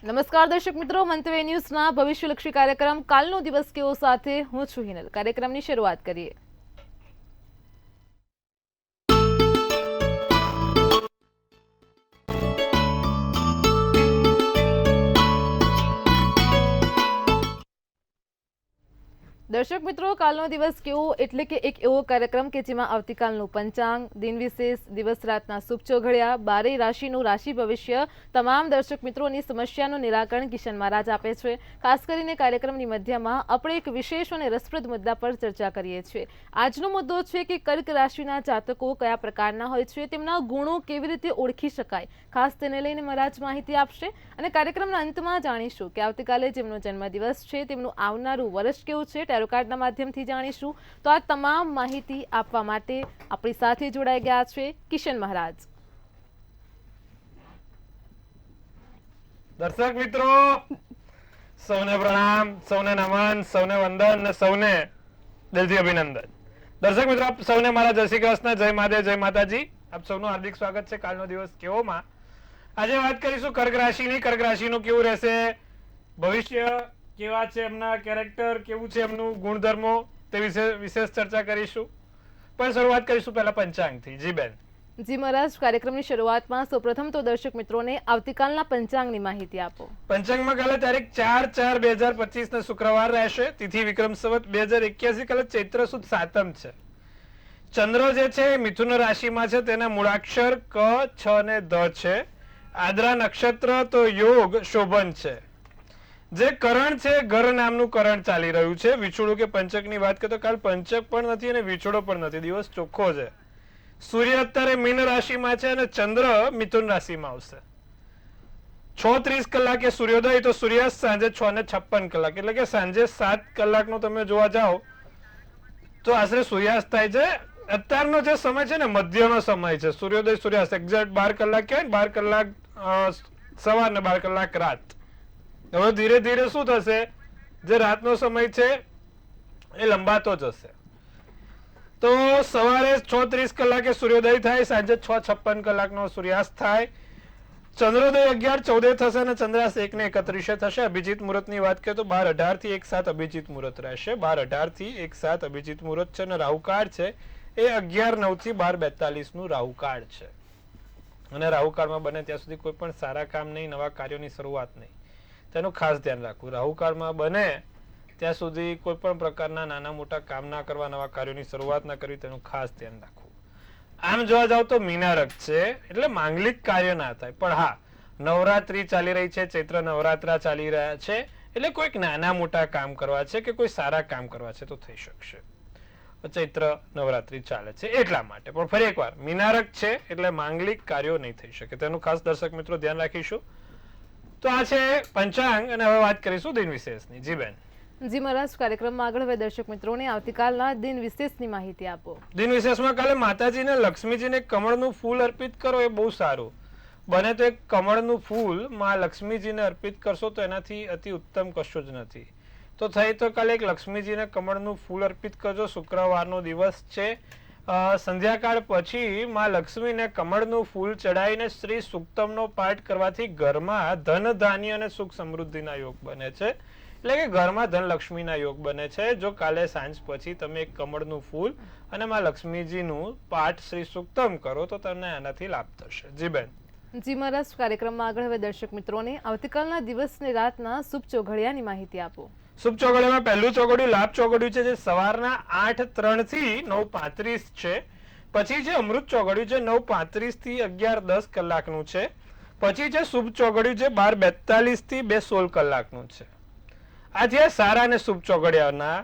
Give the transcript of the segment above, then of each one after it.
નમસ્કાર દર્શક મિત્રો, મંતવ્ય ન્યૂઝના ભવિષ્યલક્ષી કાર્યક્રમ કાલનો દિવસ કેવો સાથે હું છું હિનલ. કાર્યક્રમની શરૂઆત કરીએ. દર્શક મિત્રો, કાલનો દિવસ કેવો એટલે કે એક એવો કાર્યક્રમ કે જેમાં આવતીકાલનું પંચાંગ, દિન વિશેષ, દિવસ રાતના શુભ ચોઘડિયા, બારેય રાશિનું રાશિ ભવિષ્ય, તમામ દર્શક મિત્રોની સમસ્યાનું નિરાકરણ કિશન મહારાજ આપે છે. ખાસ કરીને કાર્યક્રમની મધ્યમાં આપણે એક વિશેષ અને રસપ્રદ મુદ્દા પર ચર્ચા કરીએ છીએ. આજનો મુદ્દો છે કે કર્ક રાશિના જાતકો કયા પ્રકારના હોય છે, તેમના ગુણો કેવી રીતે ઓળખી શકાય. ખાસ તેને લઈને મહારાજ માહિતી આપશે અને કાર્યક્રમના અંતમાં જાણીશું કે આવતીકાલે જેમનો જન્મદિવસ છે તેમનું આવનારું વર્ષ કેવું છે, ટેરો કાર્ડના માધ્યમથી જાણીશું. તો આ તમામ માહિતી આપવા માટે આપણી સાથે જોડાઈ ગયા છે કિશન મહારાજ. દર્શક મિત્રો, સૌને પ્રણામ, સૌને નમન, સૌને વંદન અને સૌને દિલથી અભિનંદન. દર્શક મિત્રો, આપ સૌને મારા જય શ્રી કૃષ્ણ, જય મહાદેવ, જય માતાજી. આપ સૌનું હાર્દિક સ્વાગત છે કાલનો દિવસ કેવોમાં. આજે વાત કરીશું કર્ક રાશિની. કર્ક રાશિનું કેવું રહેશે, ભવિષ્ય કેવા છે, એમના કેરેક્ટર કેવું છે, એમનું ગુણધર્મો, તે વિશે વિશેષ ચર્ચા કરીશું. પણ શરૂઆત કરીશું પહેલા પંચાંગથી. જી બેન. જી મહારાજ, કાર્યક્રમની શરૂઆતમાં સૌપ્રથમ તો દર્શક મિત્રોને આવતીકાલના પંચાંગની માહિતી આપો. પંચાંગમાં કાલે તારીખ 4/4/2025 ને શુક્રવાર રહેશે. તિથિ વિક્રમ સંવત 2081, કાલે ચૈત્ર સુદ સાતમ છે. ચંદ્ર જે છે એ મિથુન રાશિમાં છે, તેના મૂળાક્ષર ક, છ ને ધ છે. આદ્રા નક્ષત્ર તો યોગ શોભન છે. જે કરણ છે, ઘર નામનું કરણ ચાલી રહ્યું છે. વિછોડું કે પંચકની વાત કરીએ તો કાલ પંચક પણ નથી અને વિછોડો પણ નથી, દિવસ ચોખ્ખો છે. સૂર્ય અત્યારે મીન રાશિમાં છે અને ચંદ્ર મિથુન રાશિમાં આવશે. 6:30 કલાકે સૂર્યોદય, તો સૂર્યાસ્ત સાંજે 6:56 કલાક, એટલે કે સાંજે 7 કલાકનો તમે જોવા જાઓ તો આશરે સૂર્યાસ્ત થાય છે. અત્યારનો જે સમય છે ને મધ્યનો સમય છે. સૂર્યોદય સૂર્યાસ્ત એક્ઝેક્ટ 12 કલાક કહેવાય, 12 કલાક સવાર ને 12 કલાક રાત. હવે ધીરે ધીરે શું થશે, જે રાતનો સમય છે એ લંબાતો જશે. તો સવારે 6:30 કલાકે સૂર્યોદય થાય, સાંજે 6:56 કલાકનો સૂર્યાસ્ત થાય. ચંદ્રોદય 11:14 થશે અને ચંદ્રાસ્ત 1:31 થશે. અભિજીત મુહૂર્તની વાત કરીએ તો 12:18 થી 1:07 અભિજીત મુહૂર્ત રહેશે. 12:18 થી 1:07 અભિજીત મુહૂર્ત છે અને રાહુકાળ છે એ 11:09 થી 12:42 નું રાહુકાળ છે. અને રાહુકાળમાં બને ત્યાં સુધી કોઈ પણ સારા કામ નહીં, નવા કાર્યોની શરૂઆત નહીં, તેનું ખાસ ધ્યાન રાખવું. રાહુકાળમાં બને ત્યાં સુધી કોઈ પણ પ્રકારના નાના મોટા કામ ના કરવા, નવા કાર્યોની શરૂઆત ના કરવી, તેનું ખાસ ધ્યાન રાખવું. આમ જોવા જાવ તો મીનારક છે એટલે માંગલિક કાર્ય ના થાય. પણ હા, નવરાત્રી ચાલી રહી છે, ચૈત્ર નવરાત્રા ચાલી રહ્યા છે, એટલે કોઈક નાના મોટા કામ કરવા છે કે કોઈ સારા કામ કરવા છે તો થઈ શકશે. ચૈત્ર નવરાત્રી ચાલે છે એટલા માટે. પણ ફરી એકવાર, મીનારક છે એટલે માંગલિક કાર્યો નહીં થઈ શકે, તેનું ખાસ દર્શક મિત્રો ધ્યાન રાખીશું. તો આ છે પંચાંગ અને હવે વાત કરીશું દિન વિશેષની. જી બેન. જી મહારાજ, કાર્યક્રમમાં આગળ હવે દર્શક મિત્રોને આવતીકાલના દિન વિશેષની માહિતી આપો. દિન વિશેષમાં કાલે માતાજીને લક્ષ્મીજીને કમળનું ફૂલ અર્પિત કરો એ બહુ સારું. બને તો એક કમળનું ફૂલ માં લક્ષ્મીજીને અર્પિત કરશો તો એનાથી અતિ ઉત્તમ કશું જ નથી. તો થઈ તો કાલે એક લક્ષ્મીજીને કમળનું ફૂલ અર્પિત કરજો. શુક્રવારનો દિવસ છે. સંધ્યાકાળ પછી માં લક્ષ્મીને કમળનું ફૂલ ચડાવીને શ્રી સુક્તમનો પાઠ કરવાથી ઘરમાં ધન ધાન્ય અને સુખ સમૃદ્ધિના યોગ બને છે. એટલે કે ઘરમાં ધનલક્ષ્મીના યોગ બને છે. જો કાલે સાંજ પછી તમે એક કમળનું ફૂલ અને માં લક્ષ્મીજીનું પાઠ શ્રી સુક્તમ કરો તો તમને આનાથી લાભ થશે. જી બેન. જી મહારાજ, કાર્યક્રમમાં આગળ હવે દર્શક મિત્રોને આવતીકાલના દિવસની રાતના શુભ ચોઘડિયાની માહિતી આપો. શુભ ચોઘડિયામાં પહેલું ચોઘડિયું લાભ ચોઘડિયું છે, જે સવારના 8:03 થી 9:35 છે. પછી છે અમૃત ચોઘડિયું છે, 9:35 થી 11:10 કલાકનું છે. પછી છે શુભ ચોઘડિયું છે, 12:42 થી 2:16 કલાકનું છે. આ છે સારા અને શુભ ચોઘડિયાના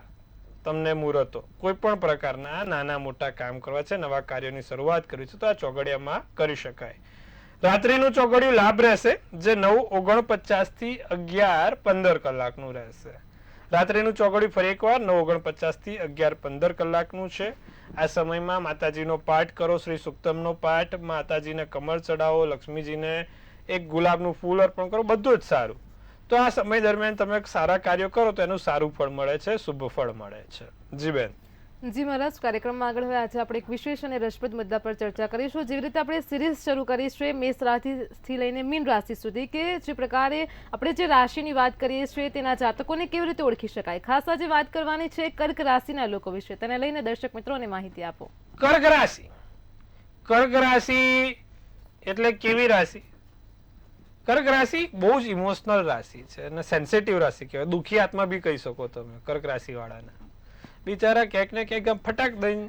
તમને મુહૂર્તો. કોઈ પણ પ્રકારના નાના મોટા કામ કરવા છે, નવા કાર્યોની શરૂઆત કરવી છે તો આ ચોઘડિયામાં કરી શકાય. રાત્રિનું ચોઘડિયું લાભ રહેશે, જે 9:49 થી 11:15 કલાકનું રહેશે. રાત્રિનું ચોઘડિયું ફરી એકવાર 9:49 થી 11:15 કલાકનું છે. આ સમયમાં માતાજીનો પાઠ કરો, શ્રી સુક્તમનો પાઠ, માતાજીને કમળ ચડાવો, લક્ષ્મીજીને એક ગુલાબનું ફૂલ અર્પણ કરો, બધું જ સારું. તો આ સમય દરમિયાન તમે સારા કાર્યો કરો તો એનું સારું ફળ મળે છે, શુભ ફળ મળે છે. જી બેન. જી મહારાજ, કાર્યક્રમમાં આગળ હવે આજે આપણે એક વિશેષ અને રસપ્રદ મુદ્દા પર ચર્ચા કરીશું. જેવી રીતે આપણે સિરીઝ શરૂ કરી છે મેષ રાશિથી લઈને મીન રાશિ સુધી, કે જે પ્રકારે આપણે જે રાશિની વાત કરીએ છીએ તેના જાતકોને કેવી રીતે ઓળખી શકાય. ખાસ આજે વાત કરવાની છે કર્ક રાશિના લોકો વિશે. તેને લઈને દર્શક મિત્રોને માહિતી આપો. કર્ક રાશિ. કર્ક રાશિ એટલે કેવી રાશિ? કર્ક રાશિ બહુ જ ઇમોશનલ રાશિ છે અને સેન્સિટિવ રાશિ કહેવાય. દુઃખી આત્મા બી કહી શકો તમે કર્ક રાશિ વાળાને. બિચારા ક્યાંક ને ક્યાંક આમ ફટાક દઈને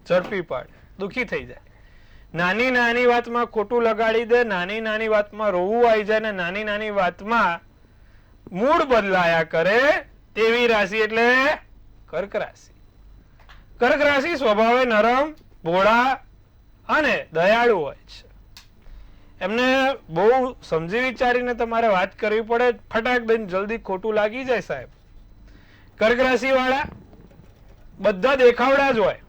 ઝડપી પાડે, દુઃખી થઈ જાય. નાની નાની વાતમાં ખોટું લગાડી દે, નાની નાની વાતમાં રોવું આવી જાય ને નાની નાની વાતમાં મૂડ બદલાયા કરે તેવી રાશિ એટલે કર્ક રાશિ. કર્ક રાશિ સ્વભાવે નરમ, ભોળા અને દયાળુ હોય છે. એમને બહુ સમજી વિચારીને તમારે વાત કરવી પડે. ફટાક દઈને જલ્દી ખોટું લાગી જાય સાહેબ. કર્ક રાશિ વાળા બધા દેખાવડા જ હોય.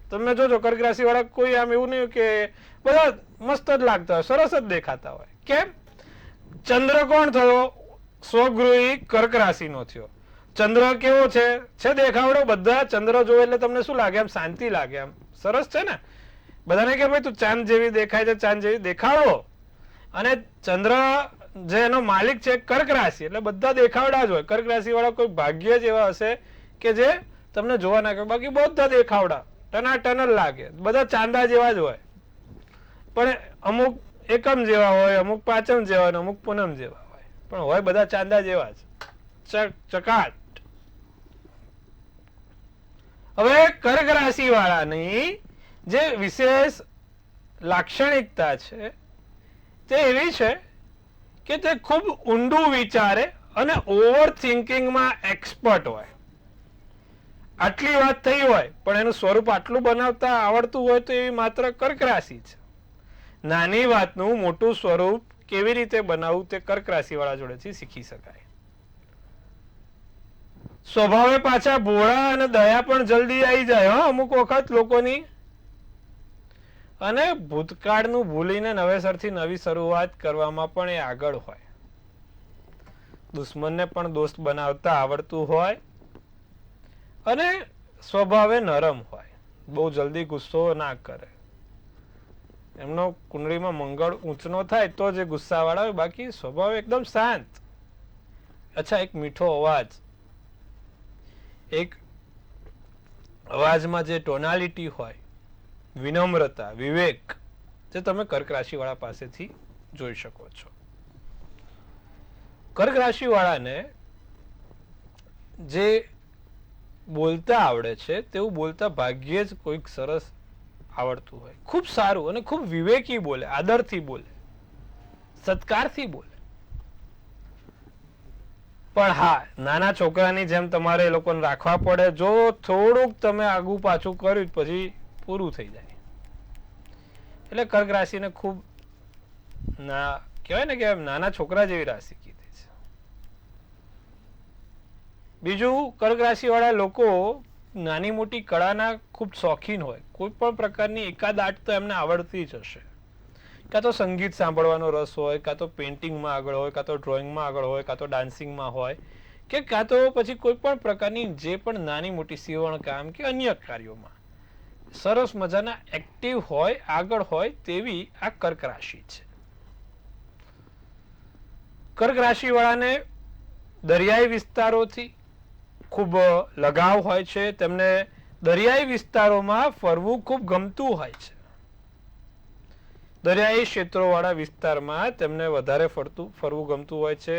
તમે જોજો કર્ક રાશિ વાળા કોઈ આમ એવું નહીં કે બધા મસ્ત જ લાગતા હોય, સરસ જ દેખાતા હોય. કેમ? ચંદ્ર કોણ થયો? સ્વગૃહી કર્ક રાશિનો થયો. ચંદ્ર કેવો છે દેખાવડો. બધા ચંદ્ર જોવે એટલે તમને શું લાગે? આમ શાંતિ લાગે, આમ સરસ છે ને. બધાને કે ભાઈ તું ચાંદ જેવી દેખાય છે, ચાંદ જેવી દેખાડો. અને ચંદ્ર જે એનો માલિક છે કર્ક રાશિ એટલે બધા દેખાવડા જ હોય. કર્ક રાશિ વાળા કોઈ ભાગ્ય જ એવા હશે કે જે તમને જોવા ના કરે. બાકી બધા દેખાવડા, ટનાટન જ લાગે. બધા ચાંદા જેવા જ હોય. પણ અમુક એકમ જેવા હોય, અમુક પાંચમ જેવા હોય, અમુક પૂનમ જેવા હોય. પણ હોય બધા ચાંદા જેવા જ, ચકાટ. હવે કર્ક રાશિ વાળાની જે વિશેષ લાક્ષણિકતા છે તે એવી છે કે તે ખૂબ ઊંડું વિચારે અને ઓવર થિંકિંગમાં એક્સપર્ટ હોય. આટલી વાત થઈ હોય પણ એનું સ્વરૂપ આટલું બનાવતા આવડતું હોય તો એવી માત્ર કર્ક રાશિ છે. નાની વાતનું મોટું સ્વરૂપ કેવી રીતે બનાવવું તે કર્ક રાશિ વાળા જોડેથી શીખી શકાય. સ્વભાવે પાછા ભોળા અને દયા પણ જલ્દી આવી જાય અમુક વખત લોકોની. અને ભૂતકાળનું ભૂલીને નવેસરથી નવી શરૂઆત કરવામાં પણ એ આગળ હોય. દુશ્મનને પણ દોસ્ત બનાવતા આવડતું હોય અને સ્વભાવે નરમ હોય. બહુ જલ્દી ગુસ્સો ના કરે. એમનો કુંડળીમાં મંગળ ઊંચનો થાય તો જે ગુસ્સાવાળા હોય, બાકી સ્વભાવ એકદમ શાંત. અચ્છા, એક મીઠો અવાજ, એક અવાજમાં જે ટોનાલિટી હોય, વિનમ્રતા, વિવેક, જે તમે કર્ક રાશિ વાળા પાસેથી જોઈ શકો છો. કર્ક રાશિ વાળાને જે બોલતા આવડે છે તેવું બોલતા ભાગ્યે જ કોઈક સરસ આવડતું હોય. ખૂબ સારું અને ખૂબ વિવેકી બોલે, આદરથી બોલે, સત્કારથી બોલે. પણ હા, નાના છોકરાની જેમ તમારે એ લોકોને રાખવા પડે. જો થોડુંક તમે આગુ પાછું કર્યું પછી પૂરું થઈ જાય. એટલે કર્ક રાશિને ખૂબ કહેવાય ને કે નાના છોકરા જેવી રાશિ કીધી છે. બીજું, કર્ક રાશિ વાળા લોકો નાની મોટી કળાના ખૂબ શોખીન હોય. કોઈ પણ પ્રકારની એકાદ આર્ટ તો એમને આવડતી જ હશે. કાં તો સંગીત સાંભળવાનો રસ હોય, કાં તો પેઇન્ટિંગમાં આગળ હોય, કાં તો ડ્રોઈંગમાં આગળ હોય, કાં તો ડાન્સિંગમાં હોય, કે કાં તો પછી કોઈ પણ પ્રકારની જે પણ નાની મોટી સીવણ કામ કે અન્ય કાર્યોમાં સરસ મજાના એક્ટિવ હોય, આગળ હોય તેવી આ કર્ક રાશિ છે. કર્ક રાશિ વાળાને દરિયાઈ વિસ્તારોથી ખૂબ લગાવ હોય છે. તેમને દરિયાઈ વિસ્તારોમાં ફરવું ખૂબ ગમતું હોય છે. દરિયાઈ ક્ષેત્રો વાળા વિસ્તારમાં તેમને વધારે ફરવું ગમતું હોય છે.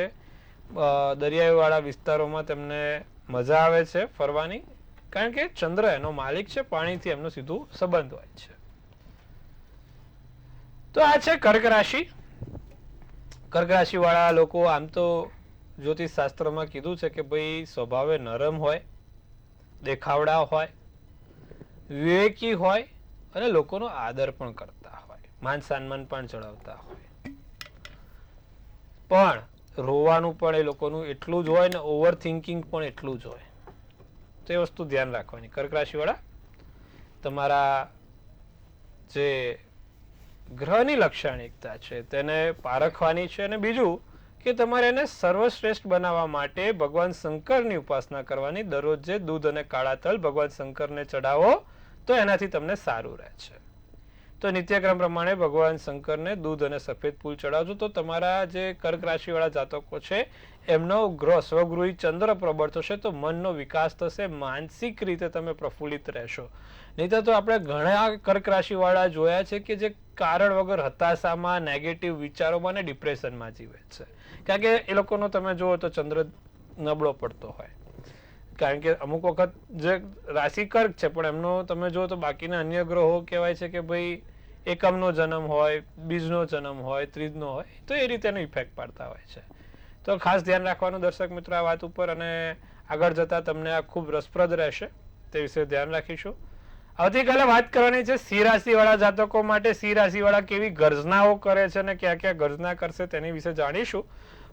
દરિયાઈ વાળા વિસ્તારોમાં તેમને મજા આવે છે ફરવાની, કારણ કે ચંદ્ર એનો માલિક છે. પાણીથી એમનો સીધું સંબંધ હોય છે. તો આ છે કર્ક રાશિ. કર્ક રાશિ વાળા લોકો આમ તો જ્યોતિષ શાસ્ત્રમાં કીધું છે કે ભાઈ સ્વભાવે નરમ હોય, દેખાવડા હોય, વિવેકી હોય અને લોકોનો આદર પણ કરતા હોય, માન સન્માન પણ ચડાવતા હોય. પણ રોવાનું પણ એ લોકોનું એટલું જ હોય ને ઓવર થિંકિંગ પણ એટલું જ હોય. તો એ વસ્તુ ધ્યાન રાખવાની. કર્ક રાશિ વાળા તમારા જે ગ્રહની લાક્ષણિકતા છે તેને પારખવાની છે. અને બીજું કે તમારે એને સર્વશ્રેષ્ઠ બનાવવા માટે ભગવાન શંકરની ઉપાસના કરવાની. દરરોજ જે દૂધ અને કાળા તલ ભગવાન શંકરને ચડાવો તો એનાથી તમને સારું રહે છે. તો નિત્યક્રમ પ્રમાણે ભગવાન શંકરને દૂધ અને સફેદ ફૂલ ચડાવજો તો તમારા જે કર્ક રાશિ વાળા જાતકો છે એમનો ગ્રહ સ્વગૃહી ચંદ્ર પ્રબળ થશે તો મનનો વિકાસ થશે, માનસિક રીતે તમે પ્રફુલ્લિત રહેશો. નહીં તો આપણે ઘણા કર્ક રાશિ વાળા જોયા છે કે જે કારણ વગર હતાશામાં, નેગેટિવ વિચારોમાં ને ડિપ્રેશનમાં જીવે છે. કારણ કે એ લોકોનો તમે જુઓ તો ચંદ્ર નબળો પડતો હોય. કારણ કે અમુક વખત જે રાશિ કર્ક છે પણ એમનો તમે જુઓ તો બાકીના અન્ય ગ્રહો કહેવાય છે કે ભાઈ એકમનો જન્મ હોય, બીજનો જન્મ હોય, ત્રીજનો હોય, તો એ રીતે એનો ઇફેક્ટ પાડતા હોય છે. તો ખાસ ધ્યાન રાખવાનું દર્શક મિત્રો આ વાત ઉપર, અને આગળ જતા તમને આ ખૂબ રસપ્રદ રહેશે તે વિશે ધ્યાન રાખીશું. આવતીકાલે વાત કરવાની છે સિંહ રાશિ વાળા જાતકો માટે. સિંહ રાશિ વાળા કેવી ગર્જનાઓ કરે છે અને ક્યાં ક્યાં ગર્જના કરશે તેની વિશે જાણીશું.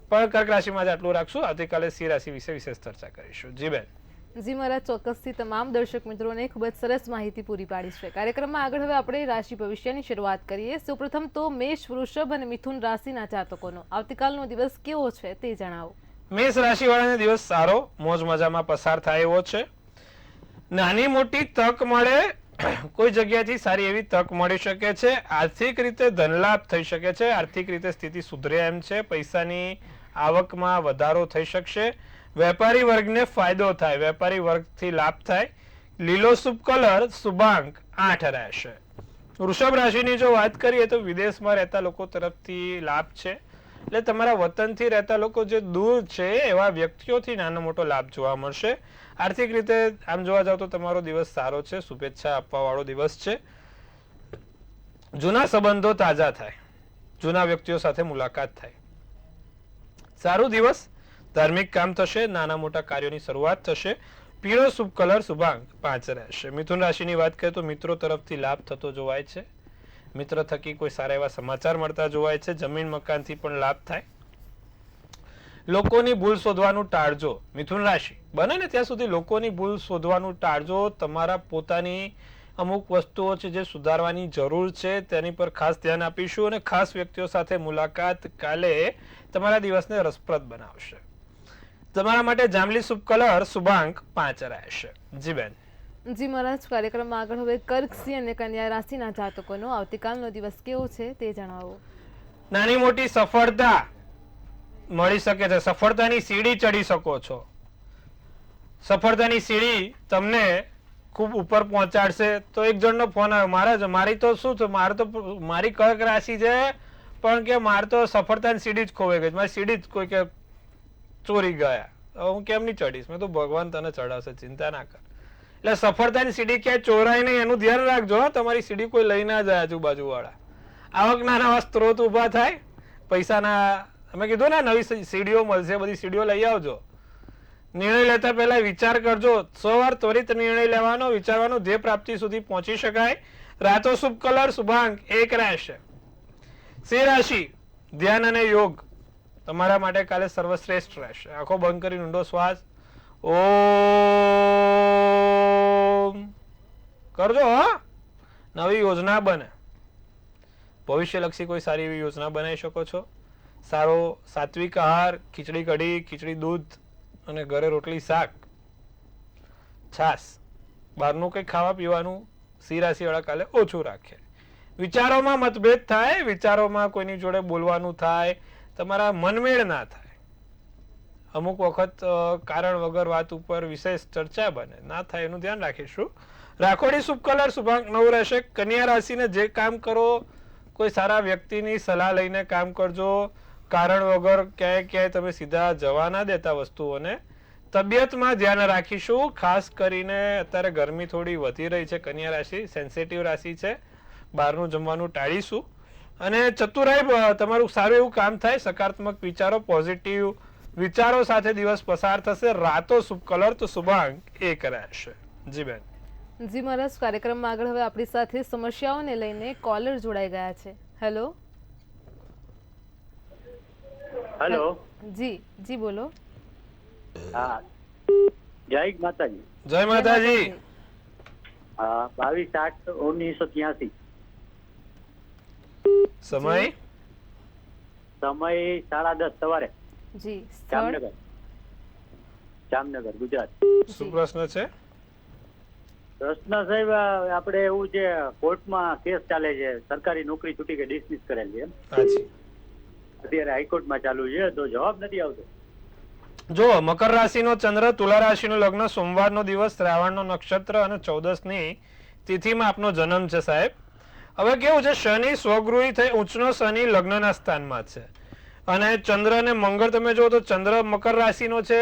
પણ કર્ક રાશિમાં જ આટલું રાખશું. આવતીકાલે સિંહ રાશિ વિશે વિશેષ ચર્ચા કરીશું. જી બેન. જી મારા ચોક્કસથી તમામ દર્શક મિત્રોને ખૂબ જ સરસ માહિતી પૂરી પાડી છે. કાર્યક્રમમાં આગળ હવે આપણે રાશિ ભવિષ્યની શરૂઆત કરીએ. સૌપ્રથમ તો મેષ, વૃષભ અને મિથુન રાશિના જાતકોનો આવતીકાલનો દિવસ કેવો છે તે જણાવો. મેષ રાશિ વાળાને દિવસ સારો, મોજ મજામાં પસાર થાય એવો છે. નાની મોટી તક મળે, કોઈ જગ્યાથી સારી એવી તક મળી શકે છે. આર્થિક રીતે ધનલાભ થઈ શકે છે. આર્થિક રીતે સ્થિતિ સુધરે એમ છે. પૈસાની આવકમાં વધારો થઈ શકશે. વેપારી વર્ગને ફાયદો થાય, વેપારી વર્ગથી લાભ થાય. લીલો શુભ કલર શુભાંક 8 રહેશે. વૃષભ રાશિની જો વાત કરીએ તો વિદેશમાં રહેતા લોકો તરફથી લાભ છે. એટલે તમારા વતનથી રહેતા લોકો જે દૂર છે એવા વ્યક્તિઓથી નાનો મોટો લાભ જોવા મળશે. આર્થિક રીતે આમ જોવા જાવ તો તમારો દિવસ સારો છે, શુભેચ્છા આપવા વાળો દિવસ છે. જૂના સંબંધો તાજા થાય, જૂના વ્યક્તિઓ સાથે મુલાકાત થાય. સારું દિવસ. ધાર્મિક કામ થશે, નાના મોટા કાર્યોની શરૂઆત થશે. પીળો શુભ કલર શુભાંક 5 રહેશે. મિથુન રાશિની વાત કરીએ તો મિત્રો તરફથી લાભ થતો જોવાય છે. મિત્ર થકી કોઈ સારા એવા સમાચાર મળતા જોવાય છે. જમીન મકાનથી પણ લાભ થાય. લોકોની ભૂલ શોધવાનું ટાળજો. મિથુન રાશિ બને ને ત્યાં સુધી લોકોની ભૂલ શોધવાનું ટાળજો. તમારા પોતાની અમુક વસ્તુઓ છે જે સુધારવાની જરૂર છે તેની પર ખાસ ધ્યાન આપીશું, અને ખાસ વ્યક્તિઓ સાથે મુલાકાત કાલે તમારા દિવસને રસપ્રદ બનાવશે. તમારા માટે જાંબલી શુભ કલર શુભાંક 5 રહેશે. જી બેન. જી મહારાજ, કાર્યક્રમમાં આગળ હવે કર્ક, સિંહ અને કન્યા રાશિના જાતકોનો આવતીકાલનો દિવસ કેવો છે તે જણાવો. નાની મોટી સફળતા મળી શકે છે. સફળતાની સીડી ચડી શકો છો. સફળતાની સીડી તમને ખૂબ ઉપર પહોંચાડશે. તો એક જણનો ફોન આવ્યો, મહારાજ મારી તો શું છે, મારી કર્ક રાશિ છે પણ કે મારે તો સફળતાની સીડી જ ખોવાઈ ગઈ, મારી સીડી જ કોઈ કે ચોરી ગયા, હું કેમ નહીં ચડીશ? મેં તો ભગવાન તને ચડાવશે, ચિંતા ના કર. એટલે સફળતાની સીડી ક્યાંય ચોરાય નહીં એનું ધ્યાન રાખજો. તમારી સીડી કોઈ લઈ ના જાય આજુબાજુ વાળા. આવકના નવા સ્ત્રોત ઉભા થાય, પૈસાના અમે કીધું ને નવી સીડીઓ મળશે, બધી સીડીઓ લઈ આવજો. નિર્ણય લેતા પહેલા વિચાર કરજો. 100 વાર ત્વરિત નિર્ણય લેવાનો, વિચારવાનો, ધ્યેય પ્રાપ્તિ સુધી પહોંચી શકાય. રાતો શુભ કલર શુભાંક 1 રહેશે. સિંહ રાશિ ધ્યાન અને યોગ તમારા માટે કાલે સર્વશ્રેષ્ઠ રહેશે. આંખો બંધ કરી ઊંડો શ્વાસ ઓમ કરજો. નવી યોજના બને, ભવિષ્યલક્ષી કોઈ સારી એવી યોજના બનાવી શકો છો. સારો સાત્વિક આહાર, ખીચડી કઢી, ખીચડી દૂધ અને ઘરે રોટલી શાક, છાસ, બહારનું કંઈ ખાવા પીવાનું સિંહ રાશિ વાળા કાલે ઓછું રાખે. વિચારોમાં મતભેદ થાય, વિચારોમાં કોઈની જોડે બોલવાનું થાય, તમારા મનમેળ ના થાય. અમુક વખત કારણ વગર વાત ઉપર વિશેષ ચર્ચા બને, ના થાય એનું ધ્યાન રાખીશું. રાખોડી શુભ કલર શુભાંક 9 રહેશે. કન્યા રાશિને જે કામ કરો કોઈ સારા વ્યક્તિની સલાહ લઈને કામ કરજો. કારણ વગર ક્યાંય તમે સીધા જવા ના દેતા વસ્તુઓને. તબિયતમાં ધ્યાન રાખીશું. ખાસ કરીને અત્યારે ગરમી થોડી વધી રહી છે. કન્યા રાશિ સેન્સિટિવ રાશિ છે, બહારનું જમવાનું ટાળીશું. અને ચતુરાઈ તમારું સારું એવું કામ થાય. સકારાત્મક વિચારો, પોઝિટિવ વિચારો સાથે દિવસ પસાર થશે. રાતો શુભ કલર તો શુભાંક 1 રહેશે. જી બેન. જી મહારાજ, કાર્યક્રમમાં આગળ હવે આપણી સાથે સમસ્યાઓને લઈને કોલર જોડાઈ ગયા છે. હેલો. હેલો. જી જી બોલો. હા, જય માતાજી. જય માતાજી. 22/8/1983. સમય સમય 10:30 સવારે. જી સ્થળ જામનગર. જામનગર, ગુજરાત. શું પ્રશ્ન છે? પ્રશ્ન સાહેબ આપણે એવું છે, કોર્ટમાં કેસ ચાલે છે, સરકારી નોકરી છૂટી કે ડિસમિસ કરેલી એમ. હાજી. અત્યારે હાઈકોર્ટમાં ચાલુ છે, તો જવાબ નથી આવતો. જો મકર રાશિનો ચંદ્ર, તુલા રાશિનું લગ્ન, સોમવારનો દિવસ, શ્રાવણનો નક્ષત્ર અને 14ની તિથિમાં આપનો જન્મ છે સાહેબ. હવે કેવું છે, શનિ સ્વગૃહી થઈ ઉચ્ચનો શનિ લગ્નના સ્થાનમાં છે અને ચંદ્ર અને મંગળ તમે જો તો ચંદ્ર મકર રાશિનો છે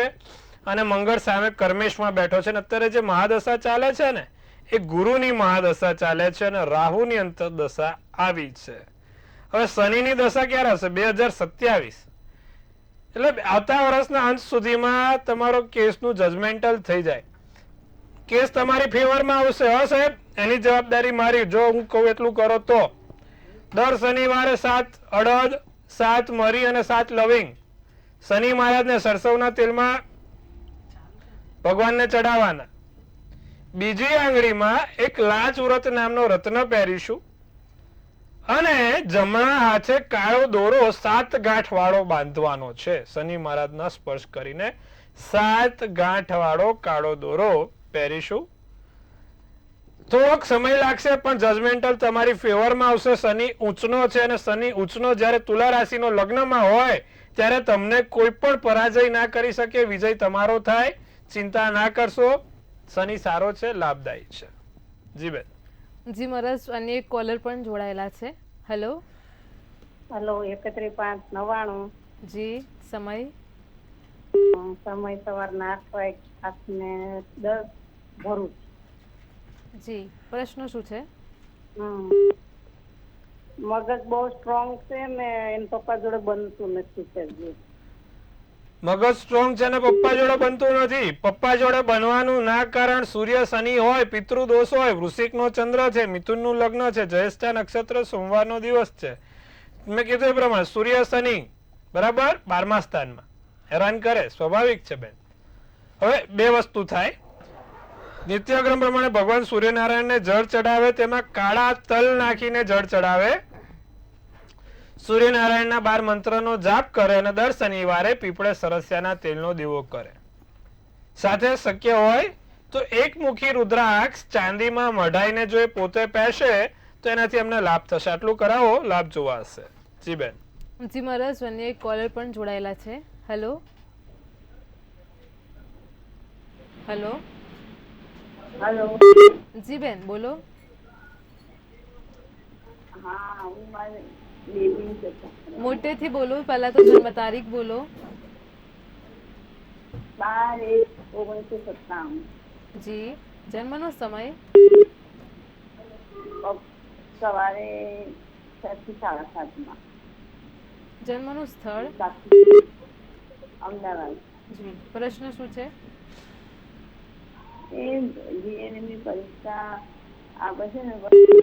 અને મંગળ સામે કર્મેશમાં બેઠો છે. અને અત્યારે જે મહાદશા ચાલે છે ને એ ગુરુની મહાદશા ચાલે છે અને રાહુની અંતરદશા આવી છે. હવે શનિની દશા ક્યારે હશે? 2027. એટલે આવતા વર્ષના અંત સુધીમાં તમારો કેસનું જજમેન્ટલ થઈ જાય, કેસ તમારી ફેવરમાં આવશે. હા સાહેબ, એની જવાબદારી મારી. જો હું કહું એટલું કરો તો દર શનિવારે 7 અડદ, 7 મરી અને 7 લવિંગ શનિ મહારાજને સરસવના તેલમાં ભગવાનને ચડાવવાના. બીજી આંગળીમાં એક લાચ વ્રત નામનો રત્ન પહેરીશું અને જમણા હાથે કાળો દોરો 7 ગાંઠ વાળો બાંધવાનો છે. શનિ મહારાજના સ્પર્શ કરીને 7 ગાંઠ વાળો કાળો દોરો પહેરીશું. થોડોક સમય લાગશે પણ જજમેન્ટલ તમારી ફેવરમાં આવશે. શનિ ઉંચનો છે અને શનિ ઉંચનો જ્યારે તુલા રાશિનો લગ્નમાં હોય ત્યારે તમને કોઈ પણ પરાજય ના કરી શકે, વિજય તમારો થાય. ચિંતા ના કરશો, શનિ સારો છે, લાભદાયી છે. જી બેન. જી મહારાજ, અન્ય એક કોલર પણ જોડાયેલા છે. હેલો. હલો, 31/5/99. જી સમય સમય સવારના 8 ને 10 ભરૂચ. જી પ્રશ્ન શું છે? મગજ બહુ સ્ટ્રોંગ છે ને એન પપ્પા જોડે બનતું નથી સર. મગજ સ્ટ્રોંગ છે ને પપ્પા જોડે બનતું નથી. પપ્પા જોડે બનવાનું ના કારણ સૂર્ય શનિ હોય, પિતૃ દોષ હોય, વૃશ્ચિકનો ચંદ્ર છે, મિથુનનું લગ્ન છે, જ્યેષ્ઠા નક્ષત્ર, સોમવારનો દિવસ છે. મેં કીધું એ પ્રમાણે સૂર્ય શનિ બરાબર 12મા સ્થાનમાં હેરાન કરે, સ્વાભાવિક છે બેન. હવે બે વસ્તુ થાય. નિત્યક્રમ પ્રમાણે ભગવાન સૂર્યનારાયણને જળ ચડાવે, તેમાં કાળા તલ નાખીને જળ ચડાવે, સૂર્યનારાયણના 12 મંત્રનો જાપ કરે અને દર શનિવારે પીપળે સરસ્યાના તેલનો દીવો કરે. સાથે શક્ય હોય તો એકમુખી રુદ્રાક્ષ ચાંદીમાં મઢાઈને જો એ પોતે પહેરશે તો એનાથી અમને લાભ થશે. આટલું કરાવો, લાભ જોવા હશે. જી બેન. જી મહારાજ, અન્ય એક કોલર પણ જોડાયેલા છે. હેલો. હેલો. હલો. જી બેન બોલો. હા, હું મારી બેબી છે. મોટેથી બોલો, પહેલા તો જન્મ તારીખ બોલો. 12/1/1997. જી જન્મનો સમય. સવારે 6 થી 7:30. જન્મનું સ્થળ. અમદાવાદ. જી પ્રશ્ન શું છે? એ જીએનએમની પરીક્ષા આવે છે ને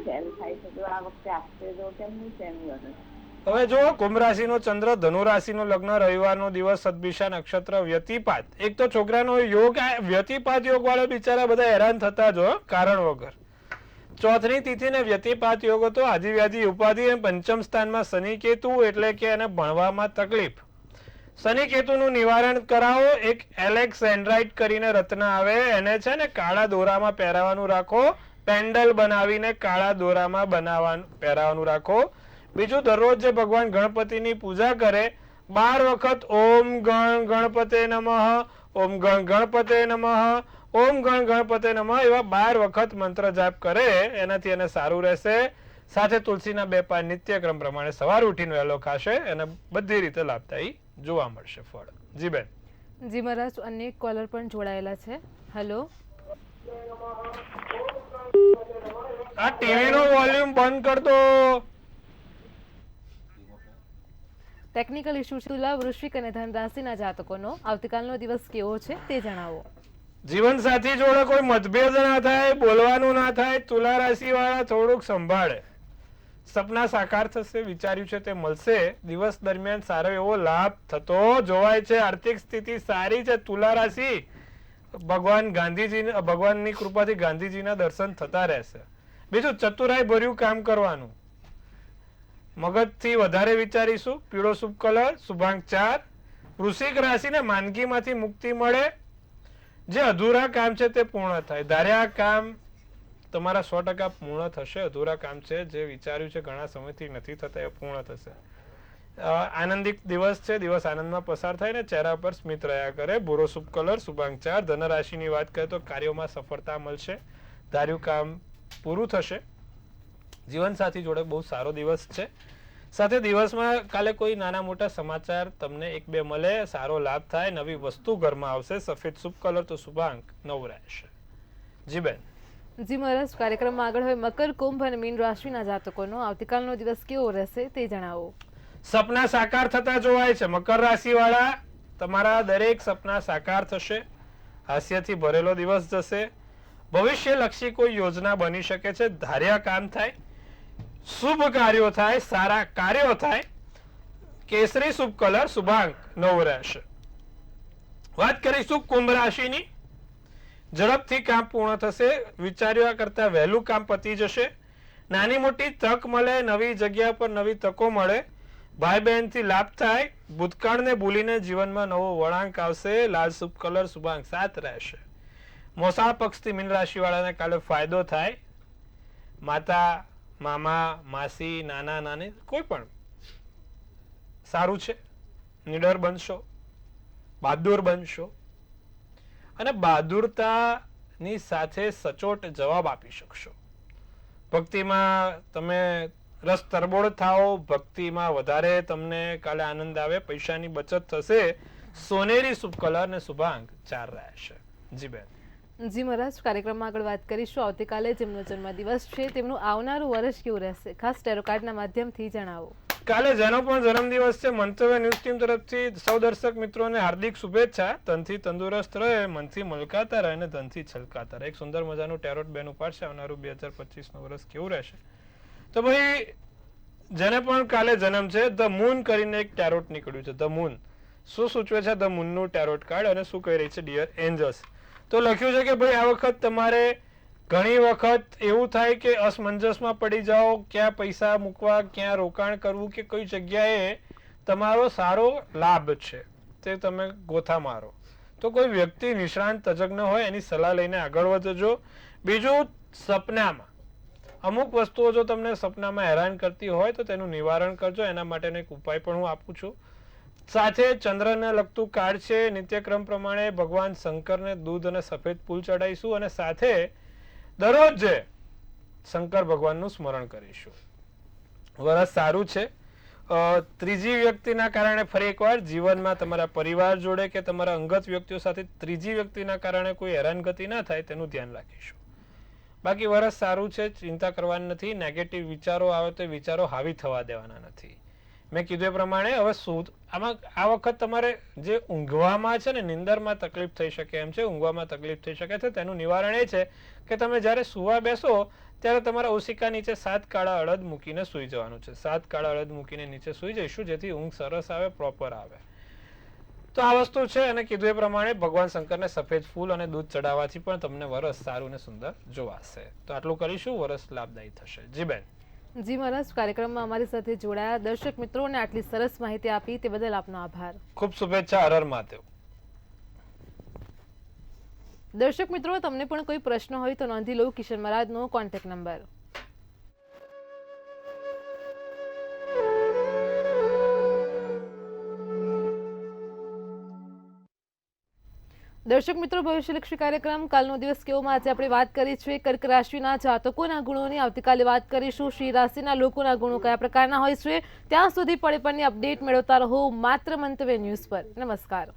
ફેલ થાય છે, તો આ વખતે આપશે તો કેમનું છે એનું વગર? હવે જો કુંભ રાશિનો ચંદ્ર, ધનુ રાશિનો લગ્ન, રવિવારનો દિવસ, સદભિષા નક્ષત્ર, વ્યતિપાત. એક તો છોકરાનો યોગ, આ વ્યતિપાત યોગ વાળા બિચારા બધા હેરાન થતા જ કારણ વગર. ચોથની તિથિ ને વ્યતિપાત યોગ હતો. આદિવ્યાધિ ઉપાધિ પંચમ સ્થાનમાં શનિ કેતુ, એટલે કે એને ભણવામાં તકલીફ. શનિ કેતુનું નિવારણ કરાવો. એક એલેક્સેન્ડ્રાઇટ કરીને રત્ન આવે, એને છે ને કાળા દોરામાં પહેરાવાનું રાખો. પેન્ડલ બનાવીને કાળા દોરામાં પહેરાવાનું રાખો. બીજું, દરરોજ જે ભગવાન ગણપતિની પૂજા કરે 12 વખત ઓમ ગણ ગણપતે નમઃ, ઓમ ગણ ગણપતે નમઃ, ઓમ ગણ ગણપતે નમઃ એવા 12 વખત મંત્ર જાપ કરે, એનાથી એને સારું રહેશે. સાથે તુલસીના 2 પાન નિત્યક્રમ પ્રમાણે સવાર ઉઠીને વહેલો ખાશે, એને બધી રીતે લાભદાયી જોવા મળશે ફળ. જી બેન. જી મહારાજ, અન્ય એક કોલર પણ જોડાયેલા છે. હેલો. આ ટીવી નો વોલ્યુમ બંધ કર દો. ટેકનિકલ ઇશ્યુ છે. તુલા, વૃશ્ચિક અને ધન રાશિના જાતકોનો આવતીકાલનો દિવસ કેવો છે તે જણાવો. જીવન સાથી જોડે કોઈ મતભેદ ના થાય, બોલવાનું ના થાય. તુલા રાશિ વાળા થોડુંક સંભાળે. સપના સાકાર થશે, વિચાર્યું છે તે મળશે. દિવસ દરમિયાન સારો એવો લાભ થતો જોવાય છે. આર્થિક સ્થિતિ સારી છે. તુલા રાશિ ભગવાનની કૃપાથી ગાંધીજીના દર્શન થતા રહેશે. બીજું, ચતુરાઈ ભર્યું કામ કરવાનું. મગજથી વધારે વિચારીશું. પીળો શુભ કલર, શુભાંક 4. વૃશ્ચિક રાશિને માંદગીમાંથી મુક્તિ મળે, જે અધૂરા કામ છે તે પૂર્ણ થાય, ધાર્યા કામ તમારા 100% પૂર્ણ થશે, અધૂરા કામ છે જે વિચાર્યું છે ઘણા સમયથી નથી થતા એ પૂર્ણ થશે. આનંદિક દિવસ છે, દિવસ આનંદમાં પસાર થાય ને ચહેરા પર સ્મિત રહ્યા કરે. ભૂરો શુભ કલર, શુભાંક 4. ધન રાશિની વાત કરીએ તો કાર્યોમાં સફળતા મળશે, ધાર્યું કામ પૂરું થશે. જીવનસાથી જોડે બહુ સારો દિવસ છે. સાથે દિવસમાં કાલે કોઈ નાના મોટા સમાચાર તમને 1-2 મળે, સારો લાભ થાય, નવી વસ્તુ ઘરમાં આવશે. સફેદ શુભ કલર તો શુભાંક 9 રહેશે. જી બેન. જી મહારાજ, કાર્યક્રમમાં આગળ હવે મકર, કુંભ અને મીન રાશિના જાતકોનો આવતીકાલનો દિવસ કેવો રહેશે તે જણાવો. સપના સાકાર થતા જોવાય છે. મકર રાશિ વાળા, તમારા દરેક સપના સાકાર થશે. હાસ્યથી ભરેલો દિવસ જશે. ભવિષ્યલક્ષી કોઈ યોજના બની શકે છે, ધાર્યા કામ થાય, શુભ કાર્યો થાય, સારા કાર્યો થાય. કેસરી શુભ કલર, શુભાંક 9 રહેશે. વાત કરીશું કુંભ રાશિની. ઝડપથી કામ પૂર્ણ થશે, વિચાર્યા કરતા વહેલું કામ પતી જશે. નાની મોટી તક મળે, નવી જગ્યા પર નવી તકો મળે, ભાઈ બહેનથી લાભ થાય. ભૂતકાળને ભૂલીને જીવનમાં નવો વળાંક આવશે. લાલ શુભ કલર, શુભાંક 7 રહેશે. મોસાળ પક્ષથી મીન રાશિ વાળાને કાલે ફાયદો થાય. માતા, મામા, માસી, નાના નાની કોઈ પણ સારું છે. નિડર બનશો, બહાદુર બનશો અને બહાદુરતાની સાથે સચોટ જવાબ આપી શકશો. ભક્તિમાં તમે રસ તરબોળ થાઓ, ભક્તિમાં વધારે તમને કાલે આનંદ આવે, પૈસાની બચત થશે. સોનેરી શુભ કલર ને શુભાંક 4 રહેશે. જી બેન. જી મહારાજ, કાર્યક્રમમાં આગળ વાત કરીશું આવતીકાલે જેમનો જન્મદિવસ છે તેમનું આવનારું વર્ષ કેવું રહેશે, ખાસ ટેરો કાર્ડના માધ્યમથી જણાવો. કાલે જેનો પણ જન્મદિવસ છે, મંતવ્ય ન્યૂઝ ટીમ તરફથી સૌ દર્શક મિત્રોને હાર્દિક શુભેચ્છા. તનથી તંદુરસ્ત રહે, મનથી મલકાતા રહે અને ધનથી છલકાતા રહે. એક સુંદર મજાનું ટેરોટ બેન ઉપાડશે. આવનારું 2025 નું વર્ષ કેવું રહેશે. તો ભાઈ, જેને પણ કાલે જન્મ છે, ધ મૂન કરીને એક ટેરોટ નીકળ્યું છે. ધ મૂન શું સૂચવે છે? ધ મૂનનું ટેરોટ કાર્ડ અને શું કહી રહી છે ડિયર એન્જલ્સ. તો લખ્યું છે કે ભાઈ આ વખત તમારે ઘણી વખત એવું થાય કે અસમંજસમાં પડી જાઓ, ક્યાં પૈસા મૂકવા, ક્યાં રોકાણ કરવું, કે કઈ જગ્યાએ તમારો સારો લાભ છે તે તમે ગોથા મારો. તો કોઈ વ્યક્તિ નિષ્ણાંત તજજ્ઞ હોય એની સલાહ લઈને આગળ વધજો. બીજું, સપનામાં અમુક વસ્તુઓ જો તમને સપનામાં હેરાન કરતી હોય તો તેનું નિવારણ કરજો. એના માટેનો એક ઉપાય પણ હું આપું છું. સાથે ચંદ્રને લગતું કાર્ડ છે. નિત્યક્રમ પ્રમાણે ભગવાન શંકરને દૂધ અને સફેદ ફૂલ ચડાવીશું અને સાથે દરરોજ શંકર ભગવાનનું સ્મરણ કરીશું. વરસ સારું છે. ત્રીજી વ્યક્તિના કારણે ફરી એકવાર જીવનમાં તમારા પરિવાર જોડે કે તમારા અંગત વ્યક્તિઓ સાથે ત્રીજી વ્યક્તિના કારણે કોઈ હેરાનગતિ ના થાય તેનું ધ્યાન રાખીશું. બાકી વરસ સારું છે, ચિંતા કરવાની નથી. નેગેટિવ વિચારો આવે તો વિચારો હાવી થવા દેવાના નથી. મેં કીધું એ પ્રમાણે હવે આમાં આ વખત તમારે જે ઊંઘવામાં છે ને, નિંદરમાં તકલીફ થઈ શકે એમ છે, ઊંઘવામાં તકલીફ થઈ શકે છે. તેનું નિવારણ એ છે કે તમે જ્યારે સુવા બેસો ત્યારે તમારા ઓશિકા નીચે 7 કાળા અડદ મૂકીને સૂઈ જવાનું છે. 7 કાળા અડદ મૂકીને નીચે સૂઈ જઈશું, જેથી ઊંઘ સરસ આવે, પ્રોપર આવે. તો આ વસ્તુ છે. અને કીધું એ પ્રમાણે ભગવાન શંકરને સફેદ ફૂલ અને દૂધ ચડાવવાથી પણ તમને વરસ સારું અને સુંદર જોવાશે. તો આટલું કરીશું, વરસ લાભદાયી થશે. જી બેન. જી મહારાજ, કાર્યક્રમમાં અમારી સાથે જોડાયા દર્શક મિત્રોને આટલી સરસ માહિતી આપી તે બદલ આપનો આભાર. ખૂબ શુભેચ્છા. હર હર મહાદેવ. દર્શક મિત્રો, તમને પણ કોઈ પ્રશ્ન હોય તો નોંધી લો કિશન મહારાજનો કોન્ટેક્ટ નંબર. દર્શક મિત્રો, ભવિષ્યલક્ષી કાર્યક્રમ કાલનો દિવસ કેવોમાં આજે આપણે વાત કરી છે કર્ક રાશિના જાતકોના ગુણોની. આવતીકાલે વાત કરીશું સિંહ રાશિના લોકોના ગુણો કયા પ્રકારના હોય છે. ત્યાં સુધી પડે પણની અપડેટ મેળવતા રહો માત્ર મંતવ્ય ન્યૂઝ પર. નમસ્કાર.